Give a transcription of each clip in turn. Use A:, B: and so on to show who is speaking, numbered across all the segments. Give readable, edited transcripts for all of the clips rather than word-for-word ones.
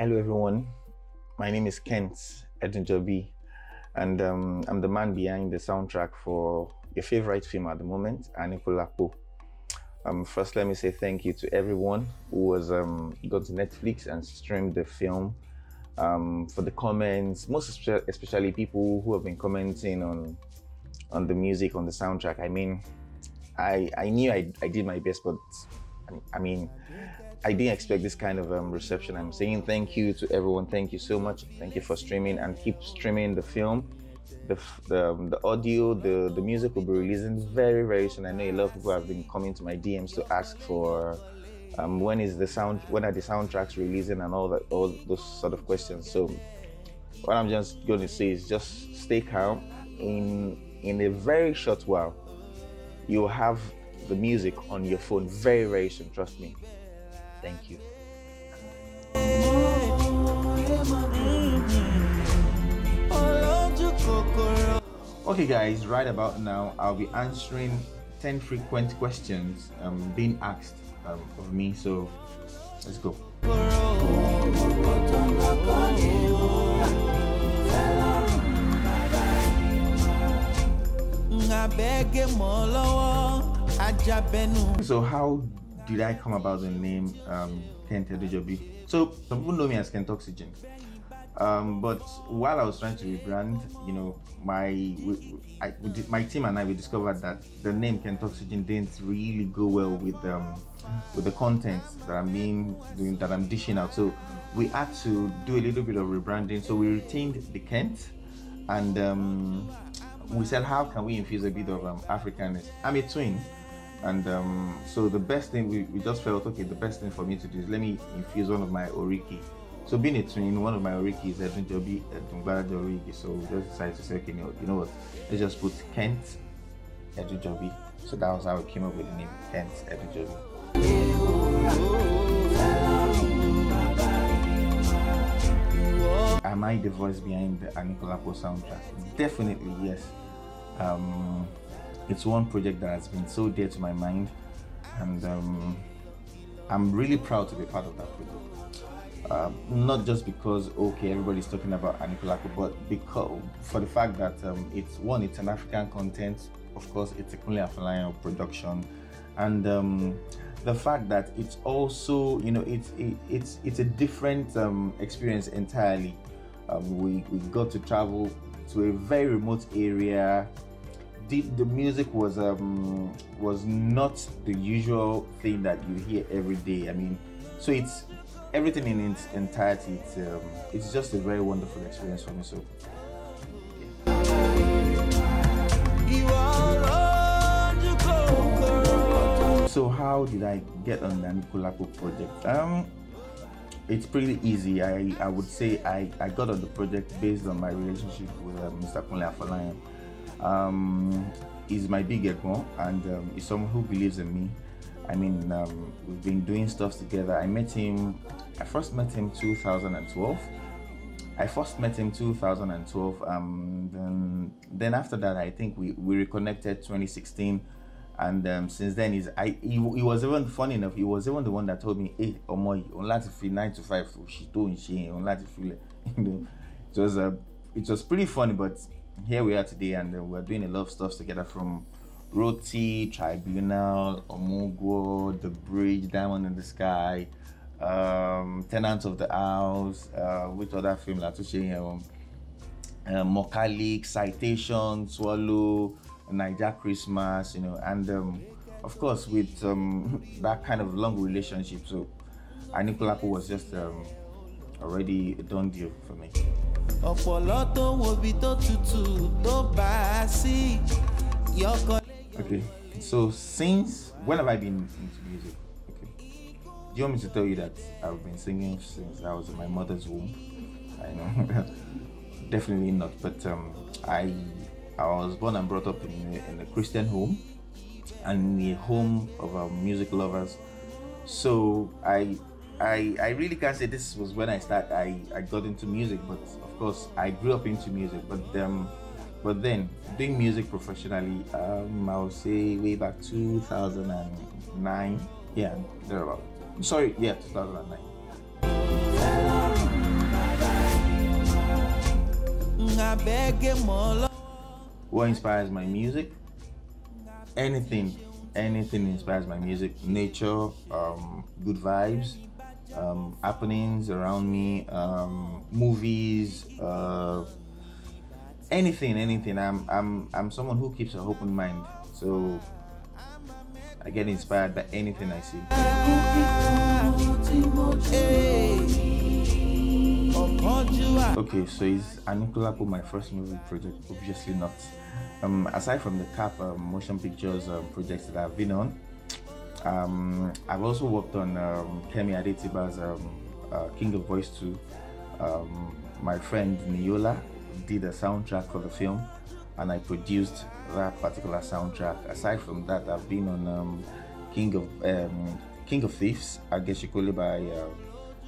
A: Hello everyone, my name is Kent Edunjobi, and I'm the man behind the soundtrack for your favorite film at the moment, ANIKULAPO. First, let me say thank you to everyone who was got to Netflix and streamed the film, for the comments, most especially people who have been commenting on the music, on the soundtrack. I mean, I knew I did my best, but I mean, I didn't expect this kind of reception. I'm saying thank you to everyone. Thank you so much. Thank you for streaming, and keep streaming the film. The audio, the music will be releasing very, very soon. I know a lot of people have been coming to my DMs to ask for when are the soundtracks releasing and all those sort of questions. So what I'm just going to say is just stay calm. In a very short while, you'll have the music on your phone very, very soon. Trust me. Thank you. Okay guys, right about now I'll be answering 10 frequent questions being asked of me, so let's go. So how did I come about the name Kent Edunjobi? So some people know me as Kent Oxygen, but while I was trying to rebrand, you know, my team and I, we discovered that the name Kent Oxygen didn't really go well with the content that I'm dishing out. So we had to do a little bit of rebranding. So we retained the Kent, and we said, how can we infuse a bit of Africanness? I'm a twin. And so the best thing, we just felt, okay, the best thing for me to do is let me infuse one of my Oriki. So being a twin, one of my Oriki is Edunjobi, Oriki. So we just decided to say, okay, you know what, let's just put Kent Edunjobi. So that was how we came up with the name Kent Edunjobi. Am I the voice behind the ANIKULAPO soundtrack? Definitely yes. It's one project that has been so dear to my mind, and I'm really proud to be part of that project. Not just because, okay, everybody's talking about ANIKULAPO, but because for the fact that it's an African content. Of course, it's a Akunle Afolayan production, and the fact that it's also, you know, it's a different experience entirely. We got to travel to a very remote area. The music was not the usual thing that you hear every day. I mean, so it's everything in its entirety. It's just a very wonderful experience for me. So So how did I get on the ANIKULAPO project? It's pretty easy. I would say I got on the project based on my relationship with Mr. Akunle Afolayan. He's my big ego, and he's someone who believes in me. I mean, we've been doing stuff together. I first met him 2012. Then after that, I think we reconnected 2016, and since then he was even funny enough. He was even the one that told me, "Hey, Omoy, on to feel 9 to 5. She told she on to feel it." It was pretty funny, but here we are today, and we're doing a lot of stuff together, from Roti, Tribunal, Omugwo, The Bridge, Diamond in the Sky, Tenants of the House, with other films like Mokalik, Citation, Swallow, Niger Christmas, you know, and of course with that kind of long relationship. So ANIKULAPO was just already a done deal for me. Okay, so when have I been into music? Okay, do you want me to tell you that I've been singing since I was in my mother's womb? I know. Definitely not, but I was born and brought up in a Christian home, and in a home of music lovers. So I really can't say this was when I got into music, but of course I grew up into music. But then doing music professionally, I would say way back 2009. Yeah, thereabout. Sorry, yeah, 2009. What inspires my music? Anything inspires my music. Nature, good vibes, happenings around me, movies, anything. I'm someone who keeps an open mind, so I get inspired by anything I see. Okay, so is ANIKULAPO my first movie project? Obviously not. Aside from the CAP motion pictures projects that I've been on, I've also worked on Kemi Adetiba's King of Voice 2. My friend Niola did a soundtrack for the film, and I produced that particular soundtrack. Aside from that, I've been on King of Thieves, Ageshikole by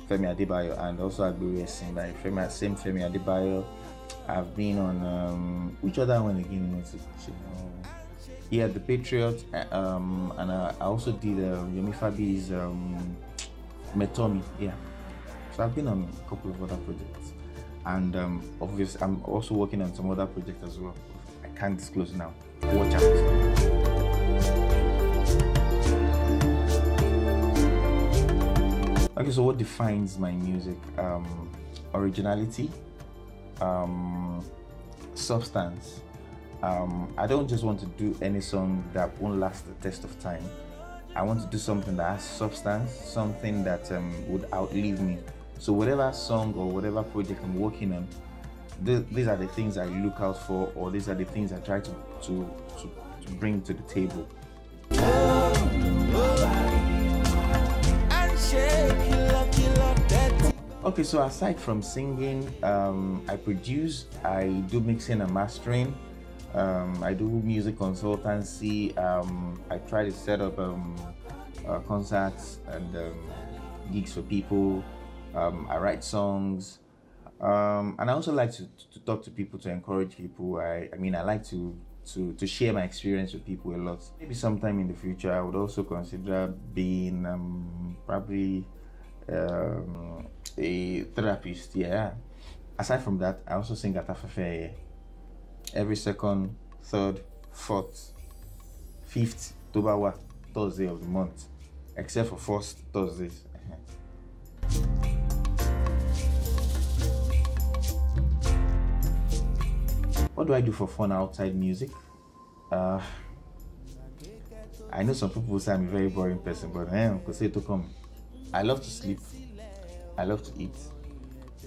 A: Femi Adebayo, and also Agberesin by Femi Adebayo. I've been on which other one again? Yeah, The Patriot, and I also did Yomi Fabi's Metomi. Yeah, so I've been on a couple of other projects, and obviously I'm also working on some other projects as well. I can't disclose now. Watch out. Okay, so what defines my music? Originality, substance. I don't just want to do any song that won't last the test of time. I want to do something that has substance, something that would outlive me. So whatever song or whatever project I'm working on, these are the things I look out for, or these are the things I try to bring to the table. Okay, so aside from singing, I produce, I do mixing and mastering, I do music consultancy, I try to set up concerts and gigs for people, I write songs, and I also like to talk to people, to encourage people. I mean, I like to share my experience with people a lot. Maybe sometime in the future, I would also consider being probably a therapist. Yeah. Aside from that, I also sing at Afefe every second, third, fourth, fifth, Tobawa Thursday of the month, except for first Thursdays. What do I do for fun outside music? I know some people say I'm a very boring person, but I love to sleep. I love to eat.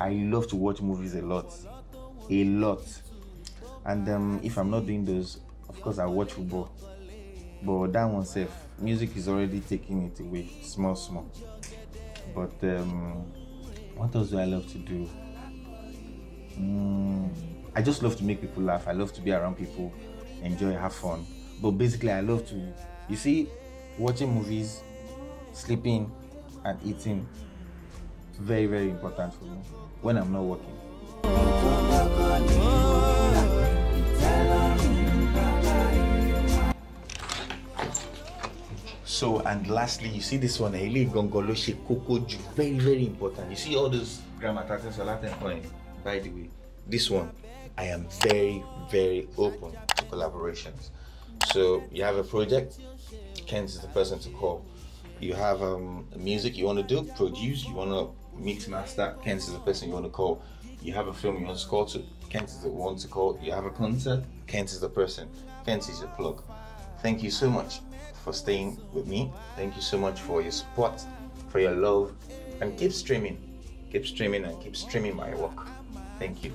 A: I love to watch movies a lot. And if I'm not doing those, of course I watch football. But that one safe, music is already taking it away, small. But what else do I love to do? I just love to make people laugh. I love to be around people, enjoy, have fun. But basically, I love to, you see, watching movies, sleeping, and eating. Very, very important for me when I'm not working. So, and lastly, you see this one, very, very important. You see all those grammar titles, Latin point. By the way, this one, I am very, very open to collaborations. So you have a project, Kent is the person to call. You have music you want to do, produce, you want to mix, master, Kent is the person you want to call. You have a film you want to call to, Kent is the one to call. You have a concert, Kent is the person. Kent is your plug. Thank you so much for staying with me. Thank you so much for your support, for your love, and keep streaming and keep streaming my work. Thank you.